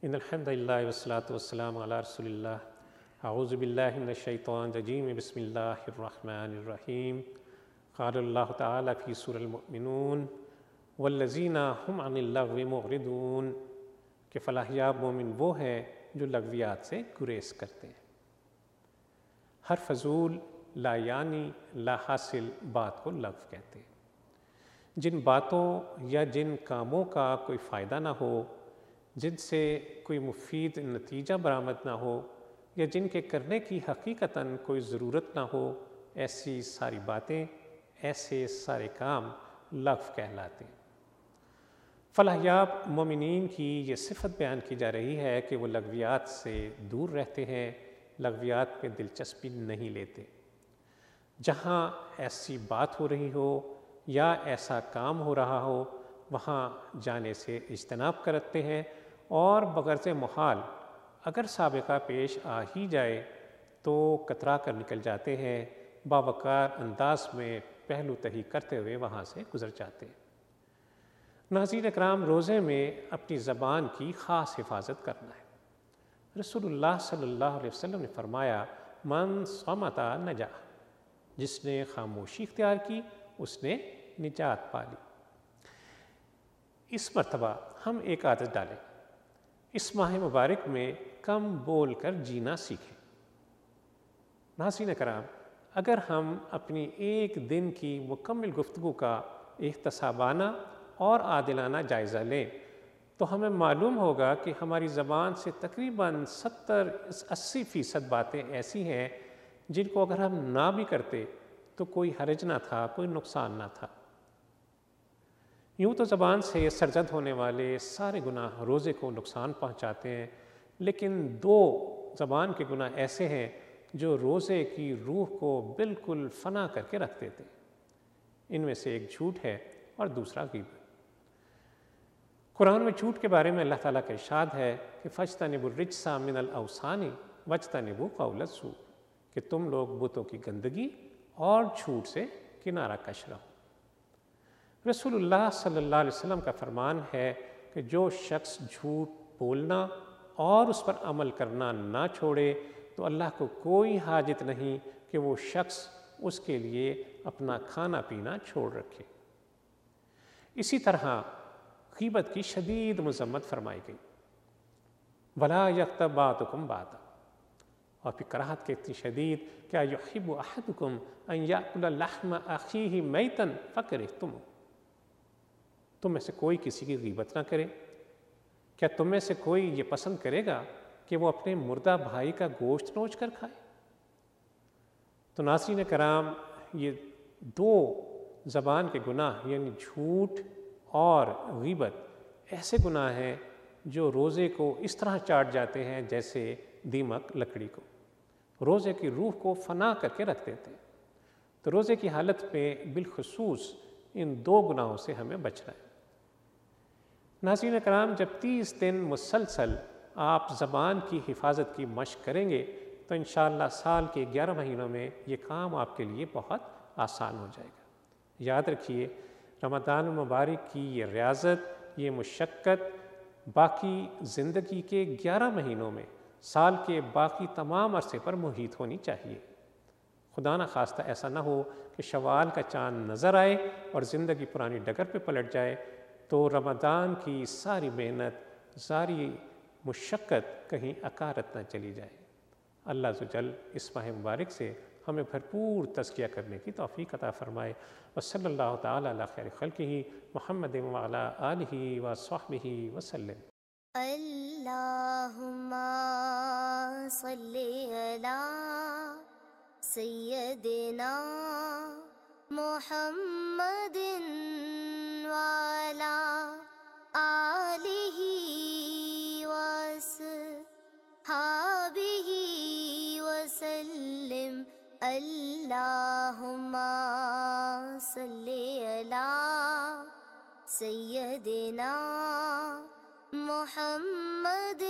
ان الحمد للہ والصلاۃ والسلام علی رسول اللہ اعوذ باللہ من الشیطان الرجیم بسم اللہ الرحمن الرحیم قال اللہ تعالیٰ فی سورۃ المؤمنون والذین هم عن اللغو معرضون کہ فلاح یاب مومن وہ ہیں جو لغویات سے گریز کرتے ہیں۔ ہر فضول لا یعنی لا حاصل بات کو لغو کہتے ہیں۔ جن باتوں یا جن کاموں کا کوئی فائدہ نہ ہو، جن سے کوئی مفید نتیجہ برآمد نہ ہو، یا جن کے کرنے کی حقیقتاً کوئی ضرورت نہ ہو، ایسی ساری باتیں، ایسے سارے کام لغو کہلاتے ہیں۔ فلاح یاب مومنین کی یہ صفت بیان کی جا رہی ہے کہ وہ لغویات سے دور رہتے ہیں، لغویات میں دلچسپی نہیں لیتے۔ جہاں ایسی بات ہو رہی ہو یا ایسا کام ہو رہا ہو، وہاں جانے سے اجتناب کرتے ہیں، اور بغرض محال اگر سابقہ پیش آ ہی جائے تو کترا کر نکل جاتے ہیں، باوقار انداز میں پہلو تہی کرتے ہوئے وہاں سے گزر جاتے ہیں۔ ناظرین اکرام، روزے میں اپنی زبان کی خاص حفاظت کرنا ہے۔ رسول اللہ صلی اللہ علیہ وسلم نے فرمایا، من صمت نجا، جس نے خاموشی اختیار کی اس نے نجات پا لی۔ اس مرتبہ ہم ایک عادت ڈالیں، اس ماہ مبارک میں کم بول کر جینا سیکھیں۔ ناظرین کرام، اگر ہم اپنی ایک دن کی مکمل گفتگو کا احتسابانہ اور عادلانہ جائزہ لیں تو ہمیں معلوم ہوگا کہ ہماری زبان سے تقریباً 70-80% باتیں ایسی ہیں جن کو اگر ہم نہ بھی کرتے تو کوئی حرج نہ تھا، کوئی نقصان نہ تھا۔ یوں تو زبان سے سرزد ہونے والے سارے گناہ روزے کو نقصان پہنچاتے ہیں، لیکن 2 زبان کے گناہ ایسے ہیں جو روزے کی روح کو بالکل فنا کر کے رکھ دیتے ہیں۔ ان میں سے ایک جھوٹ ہے اور دوسرا غیبت۔ قرآن میں جھوٹ کے بارے میں اللہ تعالیٰ کا ارشاد ہے کہ فَاجْتَنِبُوا الرِّجْسَ مِنَ الْأَوْثَانِ وَاجْتَنِبُوا قَوْلَ الزُّورِ، کہ تم لوگ بتوں کی گندگی اور جھوٹ سے کنارہ کش رہو۔ رسول اللہ صلی اللہ علیہ وسلم کا فرمان ہے کہ جو شخص جھوٹ بولنا اور اس پر عمل کرنا نہ چھوڑے تو اللہ کو کوئی حاجت نہیں کہ وہ شخص اس کے لیے اپنا کھانا پینا چھوڑ رکھے۔ اسی طرح غیبت کی شدید مذمت فرمائی گئی، وَلَا يَغْتَبْ بَعْضُكُمْ بَعْضًا، اور پھر کراہت کی اتنی شدید کیا يُحِبُّ أَحَدُكُمْ أَنْ يَأْكُلَ لَحْمَ أَخِيهِ مَيْتًا فَكَرِهْتُمُوهُ، تم میں سے کوئی کسی کی غیبت نہ کرے۔ کیا تم میں سے کوئی یہ پسند کرے گا کہ وہ اپنے مردہ بھائی کا گوشت نوچ کر کھائے؟ تو ناظرین کرام، یہ 2 زبان کے گناہ یعنی جھوٹ اور غیبت ایسے گناہ ہیں جو روزے کو اس طرح چاٹ جاتے ہیں جیسے دیمک لکڑی کو، روزے کی روح کو فنا کر کے رکھ دیتے ہیں۔ تو روزے کی حالت میں بالخصوص ان 2 گناہوں سے ہمیں بچنا ہے۔ ناظرین کرام، جب 30 دن مسلسل آپ زبان کی حفاظت کی مشق کریں گے تو انشاءاللہ سال کے 11 مہینوں میں یہ کام آپ کے لیے بہت آسان ہو جائے گا۔ یاد رکھیے، رمضان المبارک کی یہ ریاضت، یہ مشقت باقی زندگی کے 11 مہینوں میں سال کے باقی تمام عرصے پر محیط ہونی چاہیے۔ خدا نہ خواستہ ایسا نہ ہو کہ شوال کا چاند نظر آئے اور زندگی پرانی ڈگر پہ پلٹ جائے تو رمضان کی ساری محنت، ساری مشقت کہیں عقارت نہ چلی جائے۔ اللہ عز و جل اس ماہ مبارک سے ہمیں بھرپور تزکیہ کرنے کی توفیق عطا فرمائے۔ وصلی اللہ تعالیٰ علی خیر خلقہ محمد وعلی آلہ وصحبہ وسلم۔ اللہم صلی علی سیدنا محمد وعلی آلہ وصحبہ وسلم۔ اللہم صلی علی سیدنا محمد